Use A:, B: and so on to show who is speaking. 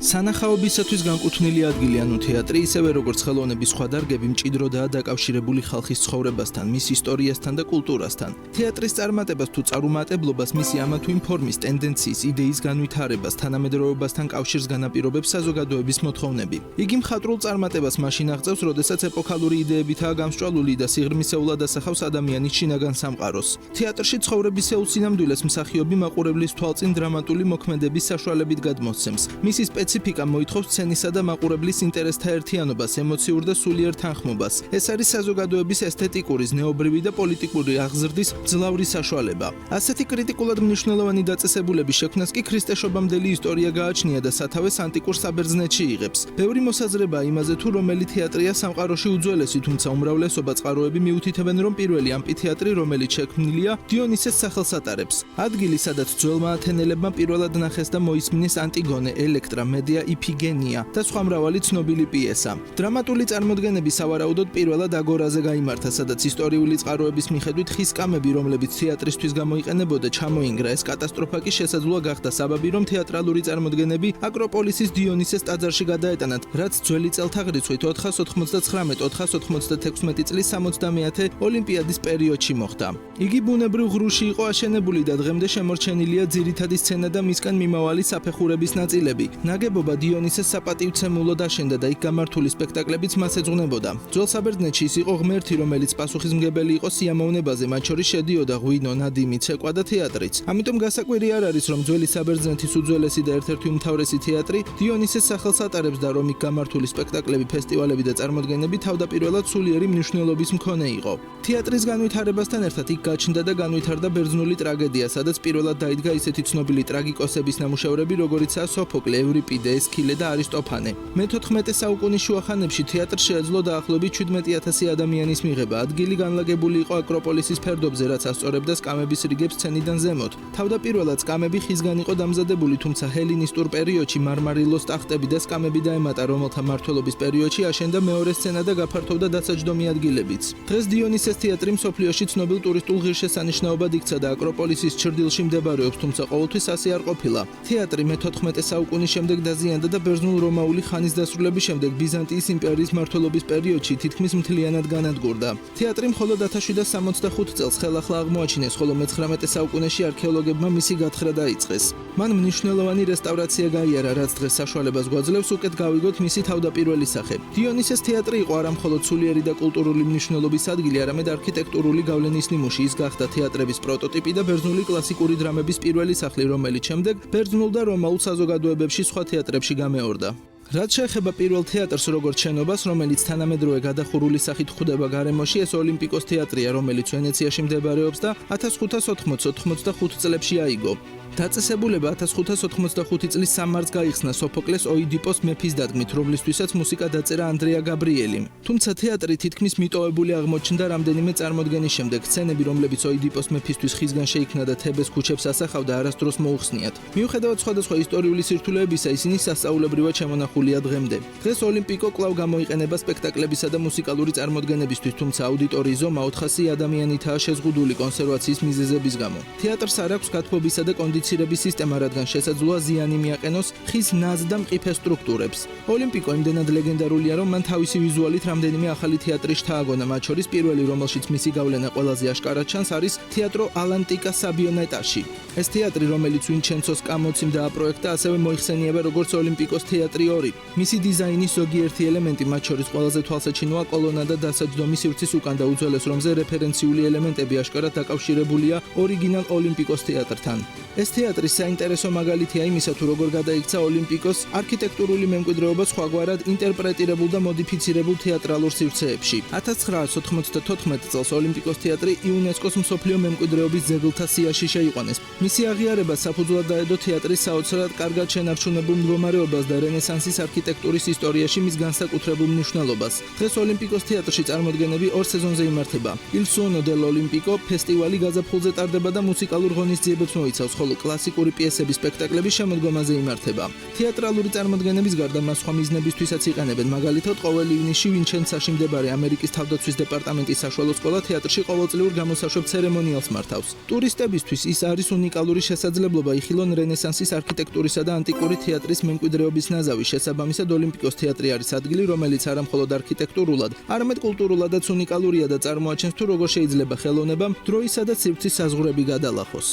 A: სანახაობისათვის განკუთვნილი ადგილი ანუ თეატრი, ისევე როგორც ხელოვნების სხვა დარგები მჭიდროდაა დაკავშირებული ხალხის ცხოვრებასთან, მის ისტორიასთან და კულტურასთან. თეატრის წარმატებას თუ წარუმატებლობას მისი ამა თუ იმ ფორმის, ტენდენციის, იდეის განვითარებას, თანამედროვეობასთან კავშირს განაპირობებს საზოგადოების მოთხოვნები. იგი მხატვრულ წარმატებას მაშინ აღწევს, როდესაც ეპოქალური იდეებითაა გამსჭვალული და სიღრმისეულად ასახავს ადამიანის შინაგან სამყაროს. თეატრში ცხოვრებისეულ სინამდვილეს მსახიობი მაყურებლის თვალწინ დრამატული მოქმედების საშუალებით გადმოსცემს. მისი სპეციფიკა მოითხოვს სცენისა და მაყურებლის ინტერესთა ერთიანობას, ემოციურ და სულიერ თანხმობას. ეს არის საზოგადოების ესთეტიკური, ზნეობრივი და პოლიტიკური აღზრდის მძლავრი საშუალება. ასეთი კრიტიკულად მნიშვნელოვანი დაწესებულების შექმნას კი ქრისტეშობამდელი ისტორია გააჩნია და სათავეს ანტიკურ საბერძნეთში იღებს. ბევრი მოსაზრება იმაზე თუ რომელი თეატრია სამყაროში უძველესი, თუმცა უმრავლესობა წყაროები მიუთითებენ, რომ პირველი ამფითეატრი, რომელიც შექმნილია, დიონისეს სახელს ატარებს. ადგილი, სადაც ძველმა ათენელებმა პირველად ნახეს და მოისმინეს ანტიგონე, ელექტრა, მედეა, იფიგენია და სხვა მრავალი ცნობილი პიესა. დრამატული წარმოდგენები სავარაუდოდ პირველად აგორაზე გაიმართა, სადაც ისტორიული წყაროების მიხედვით ხის კამები, რომლებიც თეატრისთვის გამოიყენებოდა, ჩამოინგრა. ეს კატასტროფა კი შესაძლოა გახდა საბაბი, რომ თეატრალური წარმოდგენები აკროპოლისის დიონისეს ტაძარში გადაეტანათ, რაც ძველი წელთაღრიცხვით 496-496 წლის 70-ე ოლიმპიადის პერიოდში მოხდა. იგი ბუნებრივ ღრუში იყო აშენებული და დღემდე შემორჩენილია ძირითადი სცენა და მისგან მიმავალი საფეხურების ნაწილები. ნაგებობა დიონისეს საპატივცემულოდ აშენდა და იქ გამართული სპექტაკლებიც მას ეძღვნებოდა. ძველ საბერძნეთში ის იყო ღმერთი, რომელიც პასუხისმგებელი იყო სიამოვნებაზე, მათ შორის შედიოდა ღვინო, ნადიმი, ცეკვა და თეატრიც. ამიტომ გასაკვირი არ არის, რომ ძველი საბერძნეთის უძველესი და ერთ-ერთი უმთავრესი თეატრი დიონისეს სახელს ატარებს და რომ იქ გამართული სპექტაკლები, ფესტივალები და წარმოდგენები თავდაპირველად სულიერი მნიშვნელობის მქონე იყო. თეატრის განვითარებასთან ერთად იქ გაჩნდა და განვითარდა ბერძნული ტრაგედია, სადაც პირველად დაიდგა ისეთი ცნობილი ტრაგიკოსების ნამუშევრები, როგორიცაა სოფოკლე, ევრიპიდე, ესქილე და არისტოფანე. მე-14 საუკუნის შუახანებში თეატრს შეეძლო დაახლოებით 17,000 ადამიანის მიღება. ადგილი განლაგებული იყო აკროპოლისის ფერდობზე, რაც ასწორებდა სკამების რიგებს სცენიდან ზემოთ. თავდაპირველად სკამები ხისგან იყო დამზადებული, თუმცა ჰელინისტურ პერიოდში მარმარილოს ტახტები და სკამები დაემატა, რომელთა მმართველობის პერიოდში აშენდა მეორე სცენა და გაფართოვდა დასაჯდომი ადგილებიც. დღეს დიონისეს თეატრი მსოფლიოში ცნობილ ტურისტულ ღირსშესანიშნაობად იქცა და აკროპოლისის ჩრდილში მდებარეობს, თუმცა ყოველთვის ასე არ ყოფილა. თეატრი მე-14 საუკუნის შემდეგ დაზიანდა და ბერძნულ-რომაული ხანის დასრულების შემდეგ ბიზანტიის იმპერიის მმართველობის პერიოდში თითქმის მთლიანად განადგურდა. თეატრი მხოლოდ 1765 წელს ხელახლა აღმოაჩინეს, ხოლო მე-19 საუკუნეში არქეოლოგებმა მისი გათხრა დაიწყეს. მან მნიშვნელოვანი რესტავრაცია გაიარა, რაც დღეს საშუალებას გვაძლევს უკეთ გავიგოთ მისი თავდაპირველი სახე. დიონისეს თეატრი იყო არა მხოლოდ სულიერი და კულტურული მნიშვნელობის ადგილი, არამედ არქიტექტურული გავლენის ნიმუში. ის გახდა თეატრების პროტოტიპი და ბერძნული კლასიკური დრამების პირველი სახლი, რომელიც შემდეგ ბერძნულ და რომაულ საზოგადოებებში სხვა თეატრებში გამეორდა. რაც შეეხება პირველ თეატრს როგორც შენობას, რომელიც თანამედროვე გადახურული სახით ხვდება გარემოში, ეს ოლიმპიკოს თეატრია, რომელიც ვენეციაში მდებარეობს და 1580-85 წლებში აიგო. დაწესებულება 1585 წლის 3 მარტს გაიხსნა სოფოკლეს ოიდიპოს მეფის დადგმით, რომლისთვისაც მუსიკა დაწერა ანდრეა გაბრიელიმ. თუმცა თეატრი თითქმის მიტოვებული აღმოჩნდა რამდენიმე წარმოდგენის შემდეგ. სცენები, რომლებიც ოიდიპოს მეფისთვის ხისგან შეიქმნა და თებეს ქუჩებს ასახავდა, არასდროს მოუხსნიათ. მიუხედავად სხვადასხვა ისტორიული სირთულეებისა, ისინი სასწაულებრივად შემონახულია დღემდე. დღეს ოლიმპიკო კვლავ გამოიყენება სპექტაკლებისა და მუსიკალური წარმოდგენებისთვის, თუმცა აუდიტორიის ზომა 400 ადამიანითაა შეზღუდული კონსერვაციის მიზეზების გამო. თეატრს არ აქვს გათბობისა და კონდიცირების სისტემა, რადგან შესაძლოა ზიანი მიაყენოს ხის ნაზ და მყიფე სტრუქტურებს. ოლიმპიკო იმდენად ლეგენდარულია, რომ მან თავისი ვიზუალით რამდენიმე ახალი თეატრი შთააგონა, მათ შორის პირველი, რომელშიც მისი გავლენა ყველაზე აშკარად ჩანს, არის თეატრო ალანტიკა საბიონეტაში. ეს თეატრი, რომელიც ვინჩენცოს კამოციმ დააპროექტა, ასევე მოიხსენიება როგორც ოლიმპიკოს თეატრი 2. მისი დიზაინის ზოგიერთი ელემენტი, მათ შორის ყველაზე თვალსაჩინოა კოლონა და დასაჯდომი სივრცის უკან და უძველეს რომზე რეფერენციული ელემენტები აშკარად დაკავშირებულია ორიგინალ ოლიმპიკოს თეატრთან. ეს თეატრის საინტერესო მაგალითია იმისა, თუ როგორ გადაიქცა ოლიმპიკოს არქიტექტურული მემკვიდრეობა სხვაგვარად ინტერპრეტირებულ და მოდიფიცირებულ თეატრალურ სივრცეებში. 1994 წელს ოლიმპიკოს თეატრი იუნესკოს მსოფლიო მემკვიდრეობის ძეგლთა სიაში შეიყვანეს. მისი აღიარება საფუძვლად დაედო თეატრის საოცრად კარგად შენარჩუნებულ მდგომარეობას და რენესანსის არქიტექტურის ისტორიაში მის განსაკუთრებულ მნიშვნელობას. დღეს ოლიმპიკოს თეატრში წარმოდგენები 2 სეზონზე იმართება. Il Suono dell'Olimpico ფესტივალი გაზაფხულზე ტარდება და მუსიკალურ ღონისძიებებს მოიცავს, ხოლო კლასიკური პიესების სპექტაკლები შემოდგომაზე იმართება. თეატრალური წარმოდგენების გარდა მას სხვა მიზნებისთვისაც იყენებენ, მაგალითად ყოველ ივნისში ვინჩენცაში მდებარე ამერიკის თავდაცვის დეპარტამენტის საშუალო სკოლა თეატრში ყოველწლიურ გამოსაშვებ ცერემონიალს მართავს. ტურისტებისთვის ის არის უნიკალური შესაძლებლობა იხილონ რენესანსის არქიტექტურისა და ანტიკური თეატრის მემკვიდრეობის ნაზავი. შესაბამისად ოლიმპიკოს თეატრი არის ადგილი, რომელიც არა მხოლოდ არქიტექტურულად, არამედ კულტურულადაც უნიკალურია და წარმოაჩენს თუ როგორ შეიძლება ხელოვნებამ დროისა და სივრცის საზღვრები გადალახოს.